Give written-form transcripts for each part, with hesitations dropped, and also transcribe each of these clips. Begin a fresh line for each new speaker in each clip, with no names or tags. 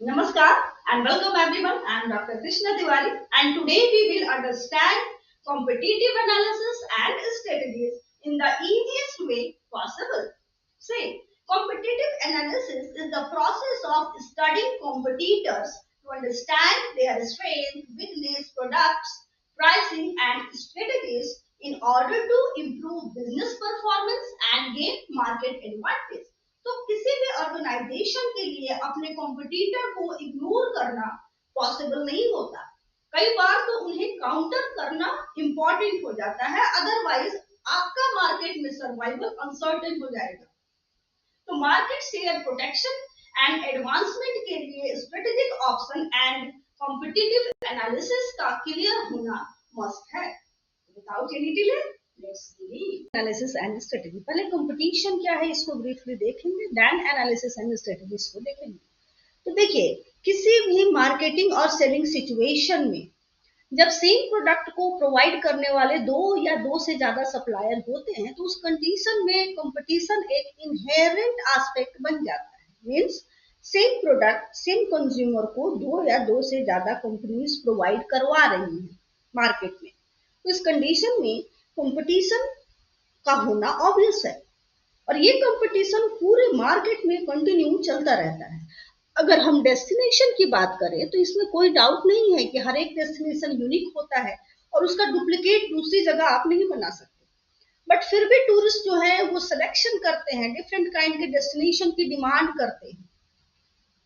Namaskar and welcome everyone. I am Dr. Krishna Tiwari and today we will understand competitive analysis and strategies in the easiest way possible. Say, competitive analysis is the process of studying competitors to understand their strength, weakness, products, pricing and strategies in order to improve business performance and gain market advantage. तो किसी भी organisation के लिए अपने competitor को ignore करना possible नहीं होता। कई बार तो उन्हें काउंटर करना इंपॉर्टेंट हो जाता है, अदरवाइज आपका मार्केट में सर्वाइवल अनसर्टेन हो जाएगा। तो market share protection and advancement के लिए strategic option and competitive analysis का क्लियर होना मस्ट है। Without any delay analysis and strategy. पहले कंपटीशन क्या है इसको ब्रीफली देखेंगे, देन एनालिसिस एंड स्ट्रेटेजीज को देखेंगे। तो देखिए, किसी भी मार्केटिंग और सेलिंग सिचुएशन में जब सेम प्रोडक्ट को प्रोवाइड करने वाले दो या दो से ज्यादा सप्लायर होते हैं तो उस कंडीशन में कंपटीशन एक इनहेरेंट एस्पेक्ट बन जाता है। Means same product same consumer को दो या दो से ज्यादा कंपनीज प्रोवाइड करवा रही हैं मार्केट में। तो इस कंडीशन में कंपटीशन का होना ऑब्वियस है और ये कंपटीशन पूरे मार्केट में कंटिन्यू चलता रहता है। अगर हम डेस्टिनेशन की बात करें तो इसमें कोई डाउट नहीं है कि हर एक डेस्टिनेशन यूनिक होता है और उसका डुप्लीकेट दूसरी जगह आप नहीं बना सकते। बट फिर भी टूरिस्ट जो है वो सिलेक्शन करते हैं, डिफरेंट काइंड के डेस्टिनेशन की डिमांड करते हैं।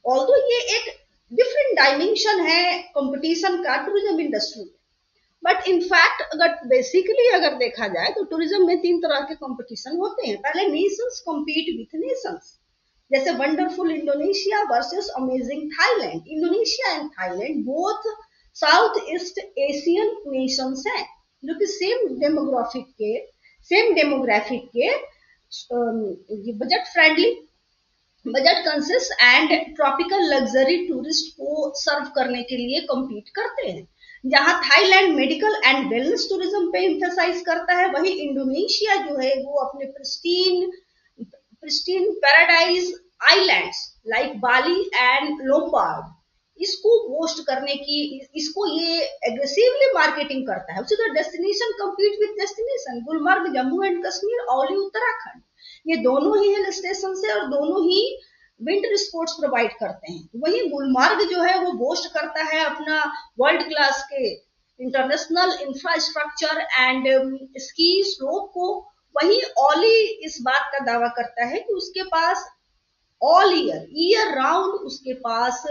ऑल्दो ये एक डिफरेंट डायमेंशन है कंपटीशन का टूरिज्म इंडस्ट्री में, बट इनफैक्ट अगर बेसिकली अगर देखा जाए तो टूरिज्म में तीन तरह के कंपटीशन होते हैं। पहले नेशंस कम्पीट विथ नेशंस, जैसे wonderful Indonesia versus amazing Thailand. Indonesia and Thailand both south east Asian Nations हैं जो कि सेम डेमोग्राफिक के budget friendly, budget conscious and tropical luxury tourist को सर्व करने के लिए compete करते हैं। जहां Thailand medical and wellness tourism पे एम्फेसाइज करता है, वही इंडोनेशिया जो है वो अपने pristine paradise islands like Bali and Lombard इसको बोस्ट करने की, इसको ये एग्रेसिवली मार्केटिंग करता है। उसी तरह destination compete with destination, Gulmarg Jammu and Kashmir, Auli Uttarakhand, ये दोनों ही हिल स्टेशन से और दोनों ही विंटर स्पोर्ट्स प्रोवाइड करते हैं। वहीं गुलमर्ग जो है वो बोस्ट करता है अपना वर्ल्ड क्लास के international infrastructure and ski slope को। वहीं ओली इस बात का दावा करता है कि उसके पास ऑल ईयर राउंड उसके पास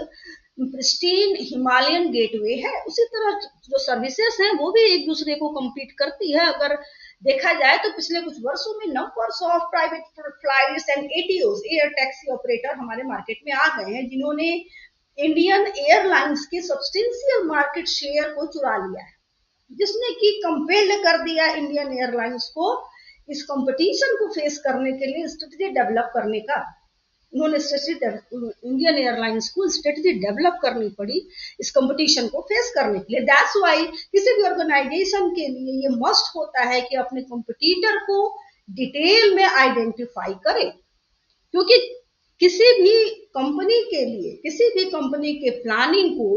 प्रिस्टीन हिमालयन गेटवे है। उसी तरह जो सर्विसेज हैं वो भी एक दूसरे को कम्पीट करती है। अगर देखा जाए तो पिछले कुछ वर्षों में numbers of private flights and ATOs air taxi operator हमारे मार्केट में आ गए हैं जिन्होंने इंडियन एयरलाइंस के सब्सटेंशियल मार्केट शेयर को चुरा लिया है, जिसने कि कंपेल्ड कर दिया इंडियन एयरलाइंस को इस कंपटीशन को फेस करने के लिए स्ट्रेटेजी डेवलप करने का। उन्होंने इंडियन एयरलाइंस को स्ट्रेटेजी डेवलप करनी पड़ी इस कंपटीशन को फेस करने के लिए। दैट्स वाई किसी भी ऑर्गेनाइजेशन के लिए ये मस्ट होता है कि अपने कंपटीटर को डिटेल में आइडेंटिफाई करे, क्योंकि किसी भी कंपनी के लिए किसी भी कंपनी के प्लानिंग को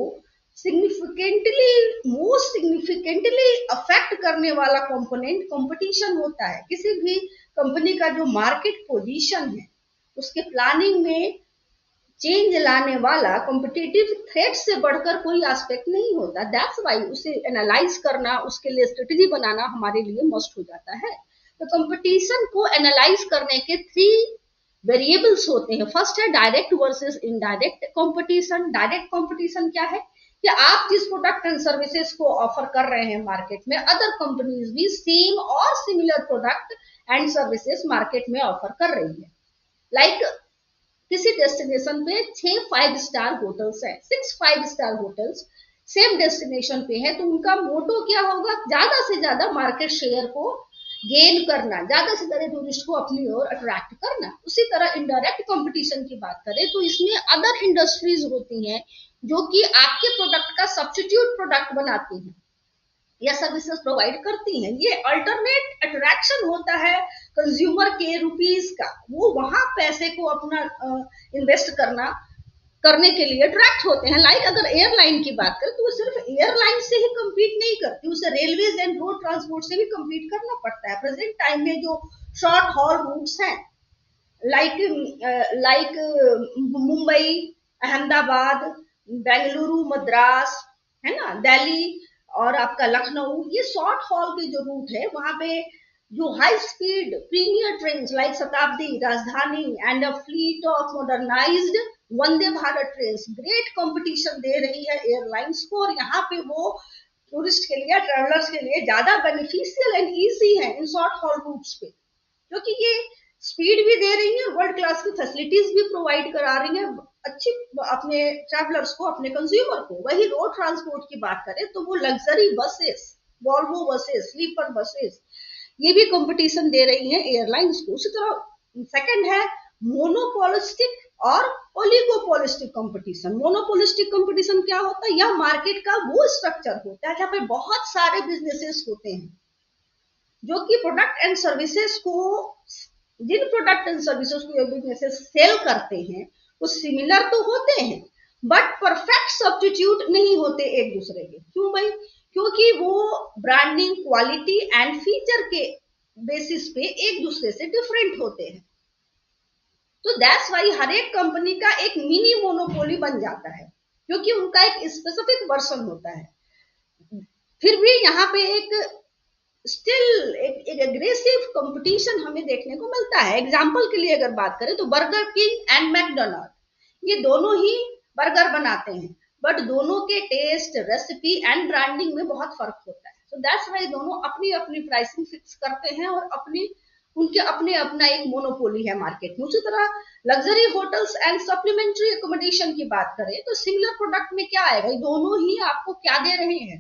मोस्ट सिग्निफिकेंटली अफेक्ट करने वाला कंपोनेंट कंपटीशन होता है। किसी भी कंपनी का जो मार्केट पोजीशन है उसके प्लानिंग में चेंज लाने वाला कॉम्पिटिटिव थ्रेट से बढ़कर कोई एस्पेक्ट नहीं होता। दैट्स वाई उसे एनालाइज करना, उसके लिए स्ट्रेटेजी बनाना हमारे लिए मस्ट हो जाता है। तो कंपटीशन को एनालाइज करने के 3 वेरिएबल्स होते हैं। फर्स्ट है direct versus indirect competition. Direct competition क्या है कि आप जिस प्रोडक्ट एंड सर्विसेज को ऑफर कर रहे हैं मार्केट में, अदर कंपनीज भी सेम और similar product and services market में ऑफर कर रही है। लाइक किसी डेस्टिनेशन पे 6 5 स्टार होटल्स है, 6 5 स्टार होटल्स सेम डेस्टिनेशन पे है, तो उनका मोटो क्या होगा? ज्यादा से ज्यादा मार्केट शेयर को गेन करना, ज्यादा से ज्यादा टूरिस्ट को अपनी ओर अट्रैक्ट करना। उसी तरह इनडायरेक्ट कंपटीशन की बात करें तो इसमें अदर इंडस्ट्रीज होती हैं जो कि आपके प्रोडक्ट का सब्स्टिट्यूट प्रोडक्ट बनाती हैं या सर्विसेज प्रोवाइड करती हैं। ये अल्टरनेट अट्रैक्शन होता है कंज्यूमर के रुपीस का, वो वहां पैसे को अपना इन्वेस्ट करना करने के लिए अट्रैक्ट होते हैं। लाइक अगर एयरलाइन की बात करें तो वो सिर्फ एयरलाइन से ही compete नहीं करती, उसे रेलवेज एंड रोड ट्रांसपोर्ट से भी compete करना पड़ता है। प्रेजेंट टाइम में जो शॉर्ट हॉल रूट्स हैं लाइक मुंबई, अहमदाबाद, बेंगलुरु, मद्रास, है ना, दिल्ली और आपका लखनऊ, ये शॉर्ट हॉल के जो रूट है वहां पे जो high speed premier train like Shatabdi, Rajdhani and a fleet of modernised Vande Bharat train great competition दे रही है एयरलाइंस को, और यहाँ पे वो टूरिस्ट के लिए, ट्रेवलर्स के लिए ज्यादा बेनिफिशियल एंड इजी है इन शॉर्ट हॉल रूट्स पे, क्योंकि ये स्पीड भी दे रही है, वर्ल्ड क्लास की फैसिलिटीज भी प्रोवाइड करा रही है अच्छी अपने ट्रैवलर्स को, अपने कंज्यूमर को। वही रोड ट्रांसपोर्ट की बात करें तो वो luxury buses, Volvo buses, sleeper buses, ये भी कंपटीशन दे रही है एयरलाइंस को। उसी तरह सेकंड है मोनोपोलिस्टिक और ओलिगोपोलिस्टिक कंपटीशन। मोनोपोलिस्टिक कंपटीशन क्या होता है? यह मार्केट का वो स्ट्रक्चर होता है जहां पे बहुत सारे बिजनेसेस होते हैं जो कि प्रोडक्ट एंड सर्विसेज को, जिन प्रोडक्ट एंड सर्विसेज को ये बिजनेसेस सेल करते हैं वो सिमिलर तो होते हैं बट परफेक्ट सब्स्टिट्यूट नहीं होते एक दूसरे के। क्यों भाई? क्योंकि वो ब्रांडिंग, क्वालिटी एंड फीचर के बेसिस पे एक दूसरे से डिफरेंट होते हैं। तो दैट्स वाई हर एक कंपनी का एक मिनी मोनोपोली बन जाता है क्योंकि उनका एक स्पेसिफिक वर्जन होता है। फिर भी यहाँ पे एक स्टिल एक एग्रेसिव कंपटीशन हमें देखने को मिलता है। एग्जाम्पल के लिए अगर बात करें तो बर्गर किंग एंड मैकडोनल्ड, ये दोनों ही बर्गर बनाते हैं बट दोनों के टेस्ट, रेसिपी एंड ब्रांडिंग में बहुत फर्क होता है। तो दैट्स वाई दोनों अपनी अपनी प्राइसिंग फिक्स करते हैं और उनके अपने अपना एक मोनोपोली है मार्केट में। उसी तरह luxury hotels and supplementary accommodation की बात करें तो सिमिलर प्रोडक्ट में क्या आएगा? दोनों ही आपको क्या दे रहे हैं?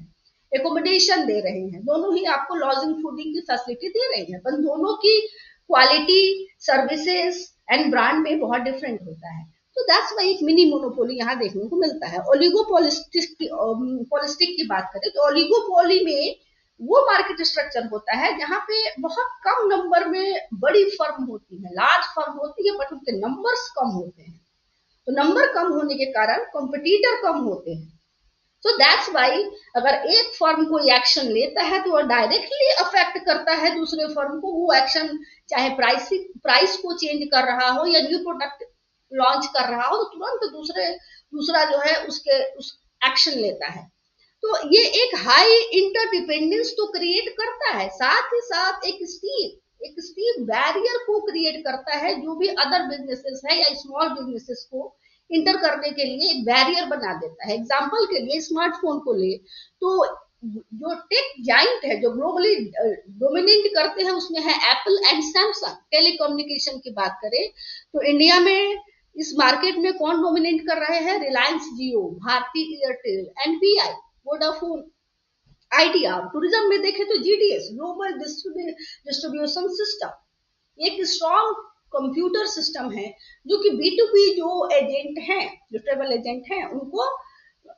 एकोमोडेशन दे रहे हैं, दोनों ही आपको लॉजिंग फूडिंग की फैसिलिटी दे रहे हैं, पर दोनों की क्वालिटी, सर्विसेज एंड ब्रांड में बहुत डिफरेंट होता है। तो दैट्स वाई एक मिनी मोनोपोली यहाँ देखने को मिलता है। ओलिगोपोलिस्टिक की बात करें तो ओलिगोपोली में वो मार्केट स्ट्रक्चर होता है जहां पे बहुत कम नंबर में बड़ी फर्म होती है, लार्ज फर्म होती है बट उनके नंबर्स कम होते हैं। तो नंबर कम होने के कारण कॉम्पिटिटर कम होते हैं। तो दैट्स वाई अगर एक फर्म कोई एक्शन लेता है तो वो डायरेक्टली अफेक्ट करता है दूसरे फर्म को। वो एक्शन चाहे प्राइस को चेंज कर रहा हो या न्यू प्रोडक्ट लॉन्च कर रहा हो तो तुरंत दूसरा जो है उसके उस एक्शन लेता है। तो ये एक हाई इंटरडिपेंडेंस तो क्रिएट करता है, साथ ही साथ एक स्टीप बैरियर को क्रिएट करता है जो भी अदर बिजनेसेस है या स्मॉल बिजनेसेस को इंटर करने के लिए एक बैरियर बना देता है। एग्जाम्पल के लिए स्मार्टफोन को ले तो जो टेक जाइंट है, जो ग्लोबली डोमिनेट करते हैं, उसमें है एप्पल एंड सैमसंग। टेलीकम्युनिकेशन की बात करें तो इंडिया में इस मार्केट में कौन डोमिनेट कर रहे हैं? Reliance Jio, Bharti Airtel, NPI, Vodafone Idea. Tourism में देखें तो जीडीएस, ग्लोबल डिस्ट्रीब्यूशन सिस्टम, एक स्ट्रॉन्ग कंप्यूटर सिस्टम है जो कि B2B जो एजेंट हैं, जो ट्रेवल एजेंट हैं, उनको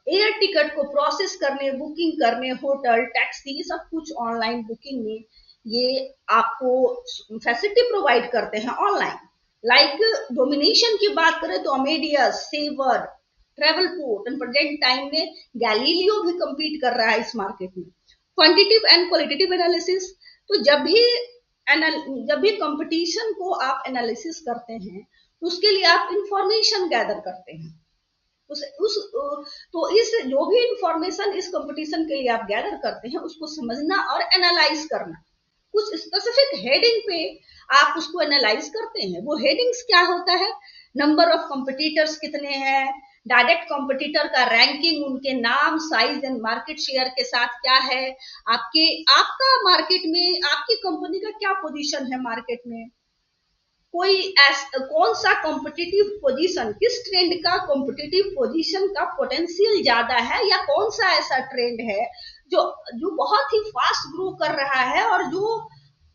एयर टिकट को प्रोसेस करने, बुकिंग करने, होटल, टैक्सी, सब कुछ ऑनलाइन बुकिंग में ये आपको फैसिलिटी प्रोवाइड करते हैं ऑनलाइन। लाइक डोमिनेशन की बात करें तो Amadeus, Sabre, Travelport and present time में गैलीलियो भी compete कर रहा है इस मार्केट में। क्वांटिटिव एंड क्वालिटेटिव एनालिसिस, तो जब भी कंपटीशन को आप एनालिसिस करते हैं तो उसके लिए आप इंफॉर्मेशन गैदर करते हैं। तो इस जो भी इंफॉर्मेशन इस कंपटीशन के लिए आप गैदर करते हैं उसको समझना और एनालाइज करना। कुछ स्पेसिफिक हेडिंग पे आप उसको एनालाइज करते हैं। वो हेडिंग्स क्या होता है? नंबर ऑफ कंपटीटर्स कितने हैं, डायरेक्ट कंपटीटर का रैंकिंग, उनके नाम, साइज एंड मार्केट शेयर के साथ क्या है, आपका मार्केट में आपकी कंपनी का क्या पोजीशन है मार्केट में, कौन सा कॉम्पिटिटिव पोजीशन, किस ट्रेंड का कॉम्पिटिटिव पोजीशन का पोटेंशियल ज्यादा है, या कौन सा ऐसा ट्रेंड है जो बहुत ही फास्ट ग्रो कर रहा है और जो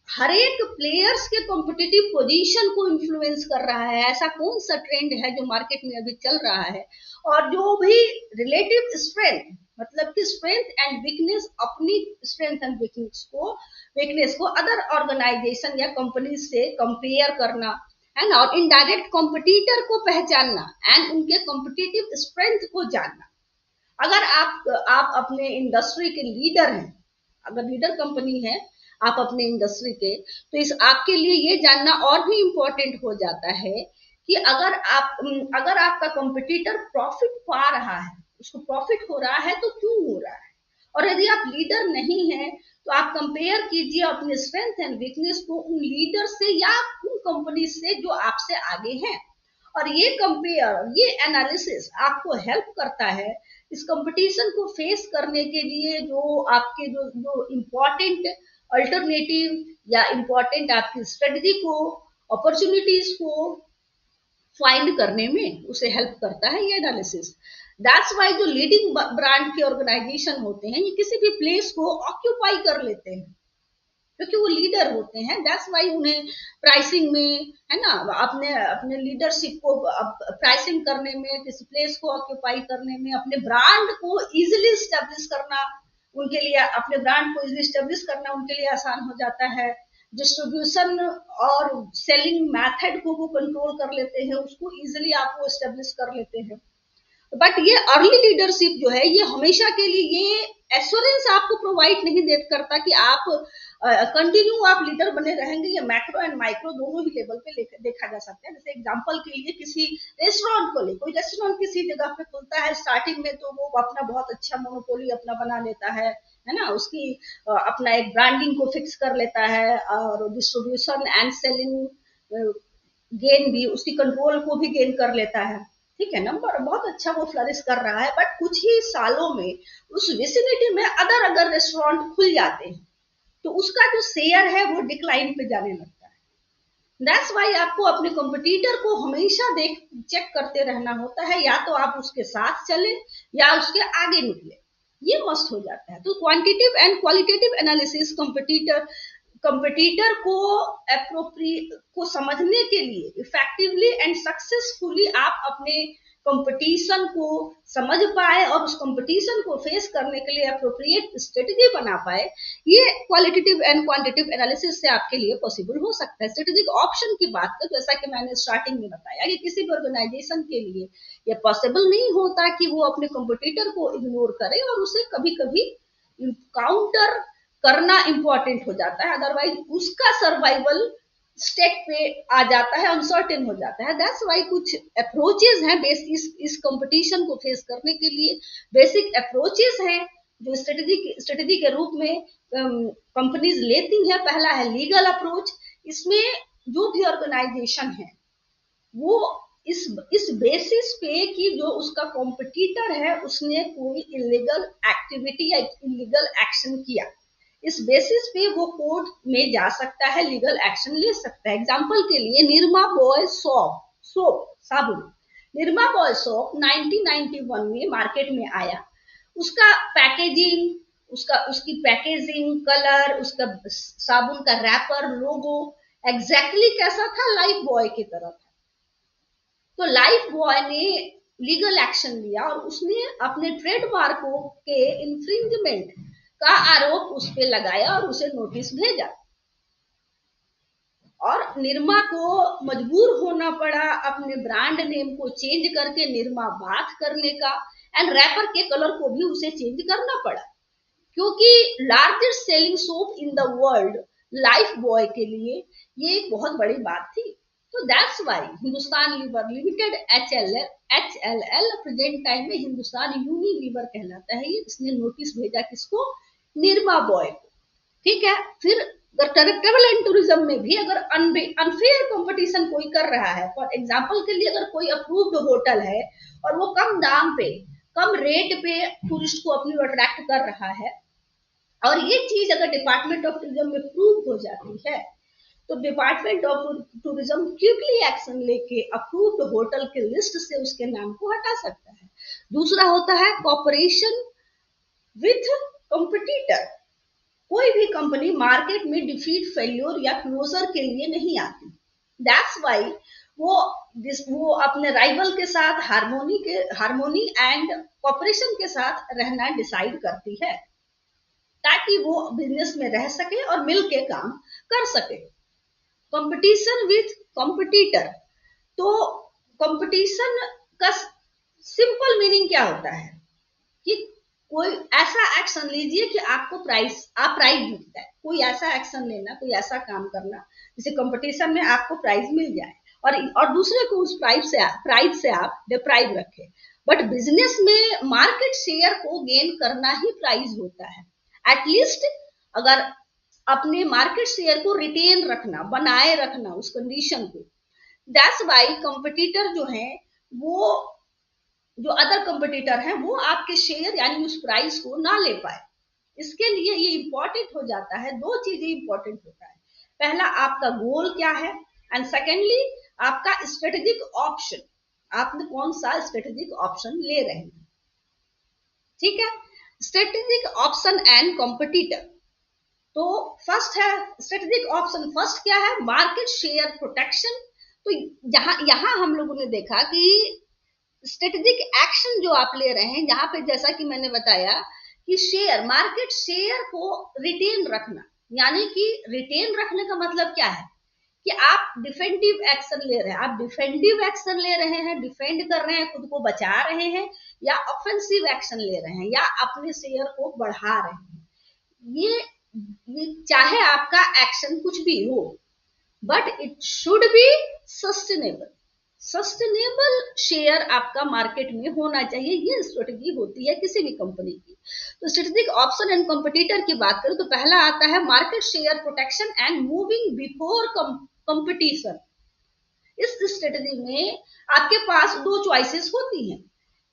हर एक प्लेयर्स के कॉम्पिटिटिव पोजीशन को इन्फ्लुएंस कर रहा है। ऐसा कौन सा ट्रेंड है जो मार्केट में अभी चल रहा है, और जो भी रिलेटिव स्ट्रेंथ, मतलब कि स्ट्रेंथ एंड वीकनेस, अपनी स्ट्रेंथ एंड वीकनेस को अदर ऑर्गेनाइजेशन या कंपनी से कंपेयर करना, है ना, और इनडायरेक्ट कॉम्पिटिटर को पहचानना एंड उनके कॉम्पिटिटिव स्ट्रेंथ को जानना। अगर आप अपने इंडस्ट्री के लीडर हैं, अगर लीडर कंपनी है आप अपने इंडस्ट्री के, तो इस आपके लिए ये जानना और भी इम्पोर्टेंट हो जाता है कि अगर आपका कॉम्पिटिटर प्रॉफिट पा रहा है, उसको प्रॉफिट हो रहा है, तो क्यों हो रहा है। और यदि आप लीडर नहीं हैं तो आप कंपेयर कीजिए अपने स्ट्रेंथ एंड वीकनेस को उन लीडर से या उन कंपनी से जो आपसे आगे हैं। और ये कंपेयर, ये एनालिसिस आपको हेल्प करता है इस कंपटीशन को फेस करने के लिए, जो आपके जो इम्पोर्टेंट अल्टरनेटिव या इम्पोर्टेंट आपकी स्ट्रेटजी को, अपॉर्चुनिटीज को फाइंड करने में उसे हेल्प करता है ये एनालिसिस। दैट्स वाई जो लीडिंग ब्रांड के ऑर्गेनाइजेशन होते हैं ये किसी भी प्लेस को ऑक्यूपाई कर लेते हैं क्योंकि वो लीडर होते हैं। दैट्स वाई उन्हें प्राइसिंग में, है ना, अपने अपने लीडरशिप को प्राइसिंग करने में, किसी प्लेस को ऑक्यूपाई करने में, अपने ब्रांड को इजिली स्टेब्लिश करना उनके लिए, अपने ब्रांड को इजिली स्टेब्लिश करना उनके लिए आसान हो जाता है। डिस्ट्रीब्यूशन और सेलिंग मेथड को वो कंट्रोल कर लेते हैं, उसको इजिली आप वो स्टेब्लिश कर लेते हैं। बट ये अर्ली लीडरशिप जो है ये हमेशा के लिए ये एश्योरेंस आपको प्रोवाइड नहीं दे करता कि आप कंटिन्यू आप लीडर बने रहेंगे। ये मैक्रो एंड माइक्रो दोनों ही लेवल पे देखा जा सकता है। जैसे एग्जांपल के लिए किसी रेस्टोरेंट को ले, कोई रेस्टोरेंट किसी जगह पे खुलता है स्टार्टिंग में, तो वो अपना बहुत अच्छा मोनोपोली अपना बना लेता है ना, उसकी अपना एक ब्रांडिंग को फिक्स कर लेता है और डिस्ट्रीब्यूशन एंड सेलिंग गेन भी, उसकी कंट्रोल को भी गेन कर लेता है, ठीक है, नंबर बहुत अच्छा वो फ्लरिश कर रहा है। बट कुछ ही सालों में उस विसिनिटी में अगर रेस्टोरेंट खुल जाते हैं तो उसका जो शेयर है वो डिक्लाइन पे जाने लगता है। दैट्स वाई आपको अपने कॉम्पिटिटर को हमेशा चेक करते रहना होता है, या तो आप उसके साथ चले या उसके आगे निकले, ये मस्ट हो जाता है। तो quantitative and qualitative analysis competitor को समझने के लिए इफेक्टिवली एंड सक्सेसफुली आप अपने कंपटीशन को समझ पाए और उस कंपटीशन को फेस करने के लिए अप्रोप्रिएट स्ट्रेटजी बना पाए, ये क्वालिटेटिव एंड क्वांटिटेटिव एनालिसिस से आपके लिए पॉसिबल हो सकता है। स्ट्रेटेजिक ऑप्शन की बात करें, जैसा कि मैंने स्टार्टिंग में बताया कि किसी भी ऑर्गेनाइजेशन के लिए ये पॉसिबल नहीं होता कि वो अपने कंपटीटर को इग्नोर करे और उसे कभी कभी काउंटर करना इंपॉर्टेंट हो जाता है, अदरवाइज उसका सर्वाइवल स्टेक पे आ जाता है, अनसर्टेन हो जाता है। दैट्स वाई कुछ अप्रोचेस हैं इस कंपटीशन को फेस करने के लिए, बेसिक अप्रोचेस हैं जो स्ट्रेटेजी के रूप में कंपनीज लेती हैं। पहला है लीगल अप्रोच। इसमें जो भी ऑर्गेनाइजेशन है वो इस बेसिस पे कि जो उसका कॉम्पिटिटर है उसने कोई इलीगल एक्टिविटी या इलीगल एक्शन किया, इस बेसिस पे वो कोर्ट में जा सकता है, लीगल एक्शन ले सकता है। एग्जांपल के लिए निरमा बॉय सोप साबुन, निरमा बॉय सोप 1991 में मार्केट में आया। उसका पैकेजिंग, उसकी पैकेजिंग, कलर, उसका साबुन का रैपर, लोगो एग्जैक्टली कैसा था, लाइफ बॉय की तरह था। तो लाइफ बॉय ने लीगल एक्शन लिया और उसने अपने ट्रेडमार्कों के इंफ्रिंजमेंट का आरोप उस पे लगाया और उसे नोटिस भेजा और निरमा को मजबूर होना पड़ा अपने ब्रांड नेम को चेंज करके निरमा बाथ करने का, एंड रैपर के कलर को भी उसे चेंज करना पड़ा क्योंकि largest selling soap in the world Lifebuoy के लिए ये एक बहुत बड़ी बात थी। तो that's why Hindustan Lever Limited HLL present time में हिंदुस्तान यूनिलीवर कहलाता है। ये इसने नोटिस भेजा किसको, निरमा बॉय को, ठीक है। फिर ट्रेवल एंड टूरिज्म में भी अगर अनफेयर कंपटीशन कोई कर रहा है, फॉर एग्जांपल के लिए अगर कोई अप्रूव्ड होटल है और वो कम दाम पे, कम रेट पे टूरिस्ट को अपनी अट्रैक्ट कर रहा है और ये चीज अगर डिपार्टमेंट ऑफ टूरिज्म में प्रूव हो जाती है तो department of tourism quickly action लेके अप्रूव्ड होटल के लिस्ट से उसके नाम को हटा सकता है। दूसरा होता है कॉपरेशन विथ कंपटीटर। कोई भी कंपनी मार्केट में डिफीट, फेल्योर या क्लोजर के लिए नहीं आती। दैट्स वाई वो अपने राइवल के साथ हार्मोनी एंड कॉपरेशन के साथ रहना डिसाइड करती है ताकि वो बिजनेस में रह सके और मिल के काम कर सके। Competition with competitor. तो कंपटीशन का सिंपल मीनिंग क्या होता है कि कोई ऐसा एक्शन लीजिए कि आपको प्राइज मिलता है, कोई ऐसा एक्शन लेना, कोई ऐसा काम करना जिसे कंपटीशन में आपको प्राइज मिल जाए और दूसरे को उस प्राइज से आप डिप्राइव रखें। बट बिजनेस में मार्केट शेयर को गेन करना ही प्राइज होता है। एटलीस्ट अगर अपने मार्केट शेयर को रिटेन रखना, बनाए रखना उस कंडीशन को। दैट्स वाई कंपटीटर जो है वो, जो अदर कंपटीटर हैं वो आपके शेयर यानी उस प्राइस को ना ले पाए। इसके लिए ये इंपॉर्टेंट हो जाता है, दो चीजें इंपॉर्टेंट होता है। पहला आपका गोल क्या है, एंड सेकेंडली आपका स्ट्रेटेजिक ऑप्शन, आपने कौन सा स्ट्रेटेजिक ऑप्शन ले रहे हैं। ठीक है, स्ट्रेटेजिक ऑप्शन एंड कंपटीटर। तो फर्स्ट है स्ट्रेटेजिक ऑप्शन, फर्स्ट क्या है, मार्केट शेयर प्रोटेक्शन। तो यहां हम लोगों ने देखा कि स्ट्रेटेजिक एक्शन जो आप ले रहे हैं, यहाँ पे जैसा कि मैंने बताया कि शेयर, मार्केट शेयर को रिटेन रखना, यानी कि रिटेन रखने का मतलब क्या है कि आप डिफेंसिव एक्शन ले रहे हैं, आप डिफेंसिव एक्शन ले रहे हैं, डिफेंड कर रहे हैं, खुद को बचा रहे हैं, या ऑफेंसिव एक्शन ले रहे हैं, या अपने शेयर को बढ़ा रहे हैं। ये चाहे आपका एक्शन कुछ भी हो, but it should be sustainable. Sustainable share आपका मार्केट में होना चाहिए, ये स्ट्रेटेजी होती है किसी भी कंपनी की। तो स्ट्रेटेजिक ऑप्शन एंड कंपटीटर की बात करें तो पहला आता है market share protection and moving before competition. इस स्ट्रेटेजी में आपके पास दो चॉइसेस होती हैं,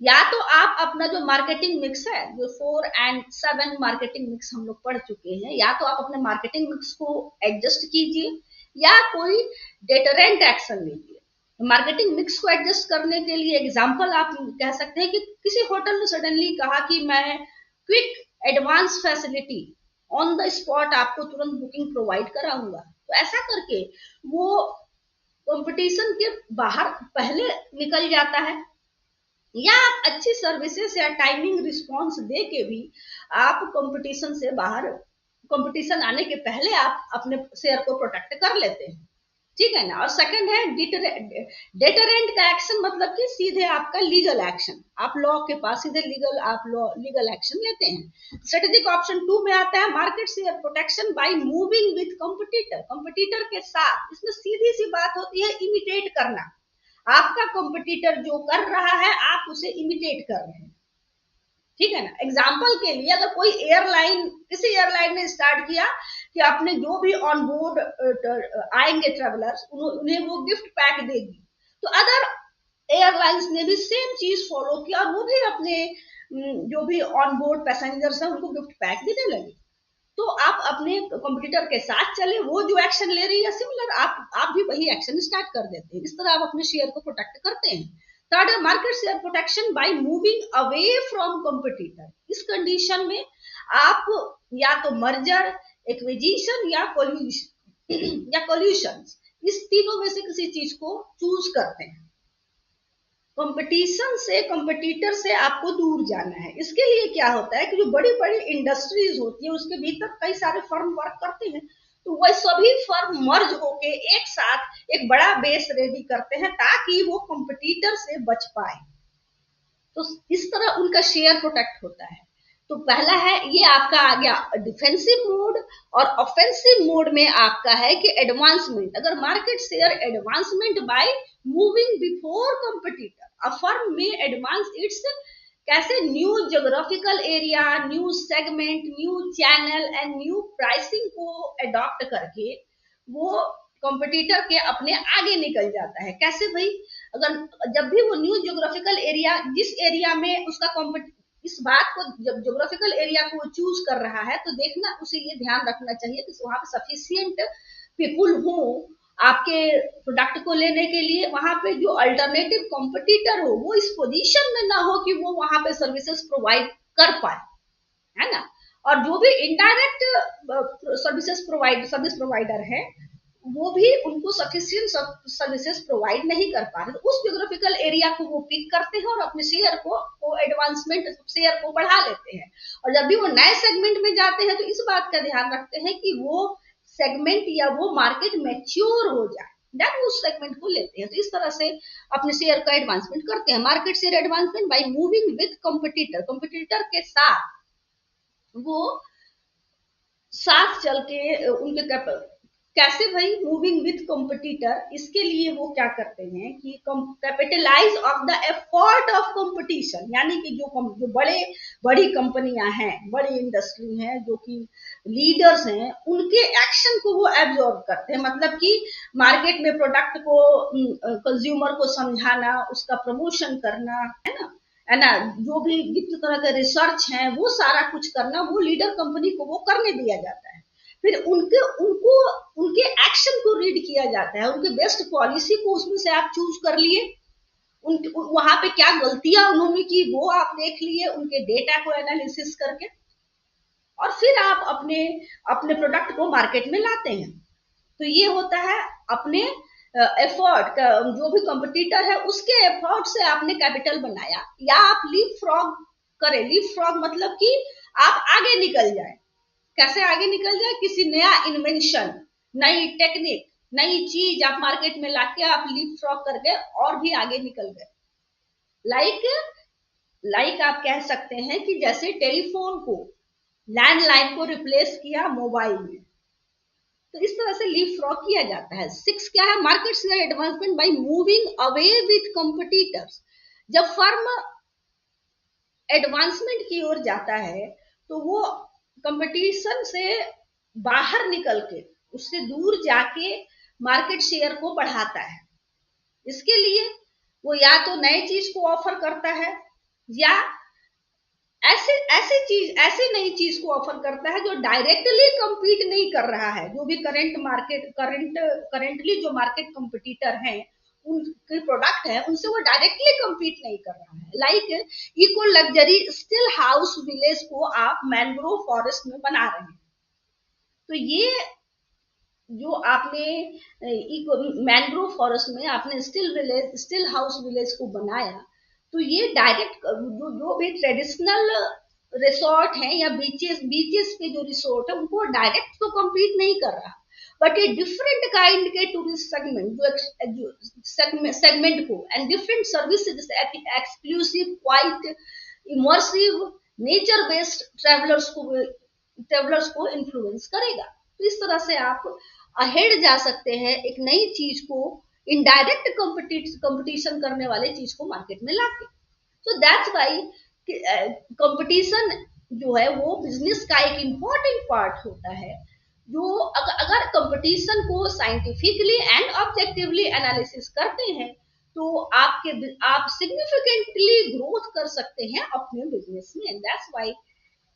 या तो आप अपना जो मार्केटिंग मिक्स है, जो 4 और 7 मार्केटिंग मिक्स हम लोग पढ़ चुके हैं, या तो आप अपने मार्केटिंग मिक्स को एडजस्ट कीजिए या कोई डेटरेंट एक्शन लीजिए। मार्केटिंग मिक्स को एडजस्ट करने के लिए एग्जांपल आप कह सकते हैं कि किसी होटल ने सडनली कहा कि मैं quick advance facility on the spot आपको तुरंत बुकिंग प्रोवाइड कराऊंगा, तो ऐसा करके वो कंपटीशन के बाहर पहले निकल जाता है। या आप अच्छी सर्विसेज या टाइमिंग रिस्पॉन्स दे के भी आप कंपटीशन से बाहर, कंपटीशन आने के पहले आप अपने शेयर को प्रोटेक्ट कर लेते हैं। ठीक है ना। और सेकंड है डेटरेंट का एक्शन, मतलब कि सीधे आपका लीगल एक्शन, आप लॉ के पास सीधे लीगल एक्शन लेते हैं। स्ट्रेटेजिक ऑप्शन 2 में आता है market share protection by moving with competitor. Competitor के साथ, इसमें सीधी सी बात होती है इमिटेट करना। आपका कंपटीटर जो कर रहा है आप उसे इमिटेट कर रहे हैं। ठीक है ना। एग्जाम्पल के लिए अगर कोई एयरलाइन, किसी एयरलाइन ने स्टार्ट किया कि आपने जो भी ऑन बोर्ड आएंगे ट्रेवलर्स, उन्हें वो गिफ्ट पैक देगी, तो अदर एयरलाइंस ने भी सेम चीज फॉलो किया और वो भी अपने जो भी ऑन बोर्ड पैसेंजर्स हैं उनको गिफ्ट पैक देने लगे। तो आप अपने कंपटीटर के साथ चले, वो जो एक्शन ले रही है सिमिलर आप भी वही एक्शन स्टार्ट कर देते हैं। इस तरह आप अपने शेयर को प्रोटेक्ट करते हैं। थर्ड है market share protection by moving away from competitor. इस कंडीशन में आप या तो मर्जर, एक्विजिशन या कोल्यूशन, इस तीनों में से किसी चीज को चूज करते हैं। कंपटीशन से, कंपटीटर से आपको दूर जाना है। इसके लिए क्या होता है कि जो बड़ी बड़ी इंडस्ट्रीज होती है उसके भीतर कई सारे फर्म वर्क करते हैं, तो वह सभी फर्म मर्ज होके एक साथ एक बड़ा बेस रेडी करते हैं ताकि वो कंपटीटर से बच पाए। तो इस तरह उनका शेयर प्रोटेक्ट होता है। तो पहला है ये आपका आ गया डिफेंसिव मोड, और ऑफेंसिव मोड में आपका है कि एडवांसमेंट। अगर market share advancement by moving before competitor, a firm में एडवांस इट्स कैसे, new geographical area, new segment, new channel and new pricing को अडॉप्ट करके वो कंपटीटर के अपने आगे निकल जाता है। कैसे भाई, अगर जब भी वो न्यू ज्योग्राफिकल एरिया, जिस एरिया में उसका इस बात को, जब ज्योग्राफिकल एरिया को चूज कर रहा है तो देखना, उसे ये ध्यान रखना चाहिए कि वहां पे सफिशिएंट पीपुल हो आपके प्रोडक्ट को लेने के लिए। वहां पे जो अल्टरनेटिव कंपटीटर हो वो इस पोजीशन में ना हो कि वो वहां पे सर्विसेज प्रोवाइड कर पाए, है ना। और जो भी इनडायरेक्ट सर्विस प्रोवाइडर है वो भी उनको सफिशिएंट सर्विसेज प्रोवाइड नहीं कर पा रहे, तो उस ज्योग्राफिकल एरिया को वो पिक करते हैं और अपने शेयर को एडवांसमेंट, शेयर को बढ़ा लेते हैं। और जब भी वो नए सेगमेंट में जाते हैं तो इस बात का ध्यान रखते हैं कि वो सेगमेंट या वो मार्केट मैच्योर हो जाए, देन उस सेगमेंट को लेते हैं। तो इस तरह से अपने शेयर का एडवांसमेंट करते हैं। Market share advancement by moving with competitor, competitor के साथ वो साथ चल के उनके कैसे भाई, मूविंग विथ कंपटीटर, इसके लिए वो क्या करते हैं कि capitalize off the effort of competition, यानी कि जो बड़ी कंपनियां हैं, बड़ी इंडस्ट्री हैं, जो कि लीडर्स हैं, उनके एक्शन को वो एब्जॉर्ब करते हैं। मतलब कि मार्केट में प्रोडक्ट को कंज्यूमर को समझाना, उसका प्रमोशन करना, है ना, जो भी जितने तरह के रिसर्च है वो सारा कुछ करना, वो लीडर कंपनी को वो करने दिया जाता है। फिर उनके एक्शन को रीड किया जाता है, उनके बेस्ट पॉलिसी को उसमें से आप चूज कर लिए, वहां पे क्या गलतियां उन्होंने की वो आप देख लिए, उनके डेटा को एनालिसिस करके, और फिर आप अपने अपने प्रोडक्ट को मार्केट में लाते हैं। तो ये होता है अपने एफर्ट, जो भी कंपटीटर है उसके एफर्ट से आपने कैपिटल बनाया, या आप लीप फ्रॉग करें। लीप फ्रॉग मतलब कि आप आगे निकल जाए। कैसे आगे निकल जाए? किसी नया इन्वेंशन, नई टेक्निक, नई चीज आप मार्केट में लाके आप लीप फ्रॉग करके और भी आगे निकल गए। लाइक आप कह सकते हैं कि जैसे टेलीफोन को, लैंडलाइन को रिप्लेस किया मोबाइल में, तो इस तरह से लीप फ्रॉग किया जाता है। 6 क्या है? Market share advancement by moving away with competitors. जब फर्म एडवांसमेंट की ओर जाता है तो वो कंपटीशन से बाहर निकल के, उससे दूर जाके मार्केट शेयर को बढ़ाता है। इसके लिए वो या तो नए चीज को ऑफर करता है, या ऐसी नई चीज को ऑफर करता है जो डायरेक्टली compete नहीं कर रहा है। जो भी करेंटली जो मार्केट कंपटीटर हैं, उनके प्रोडक्ट है, उनसे वो डायरेक्टली compete नहीं कर रहा है। Like eco luxury stilt house village को आप मैंग्रोव फॉरेस्ट में बना रहे हैं, तो ये जो आपने मैंग्रोव फॉरेस्ट में आपने स्टिल हाउस विलेज को बनाया, तो ये डायरेक्ट जो भी ट्रेडिशनल रिसोर्ट है या बीचेस पे जो रिसोर्ट है, उनको डायरेक्ट तो compete नहीं कर रहा, बट ये डिफरेंट काइंड के टूरिस्ट सेगमेंट को and different services, exclusive, quite immersive, nature based travellers को इन्फ्लुएंस करेगा। तो इस तरह से आप अहेड जा सकते हैं एक नई चीज को इनडायरेक्ट कंपटीशन करने वाले चीज को मार्केट में लाके। तो दैट्स वाई कंपटीशन जो है वो बिजनेस का एक इम्पोर्टेंट पार्ट होता है। जो अगर कंपटीशन को साइंटिफिकली एंड ऑब्जेक्टिवली एनालिसिस करते हैं तो आप सिग्निफिकेंटली ग्रोथ कर सकते हैं अपने बिजनेस में। दैट्स वाई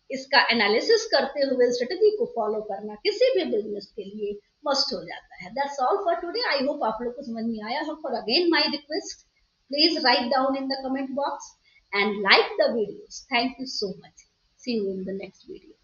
इसका एनालिसिस करते हुए स्ट्रेटजी को फॉलो करना किसी भी बिजनेस के लिए मस्ट हो जाता है। That's all for today. I hope आप लोग को समझ में आया हो। For again my request, please write down in the comment box and like the videos. Thank you so much. See you in the next video.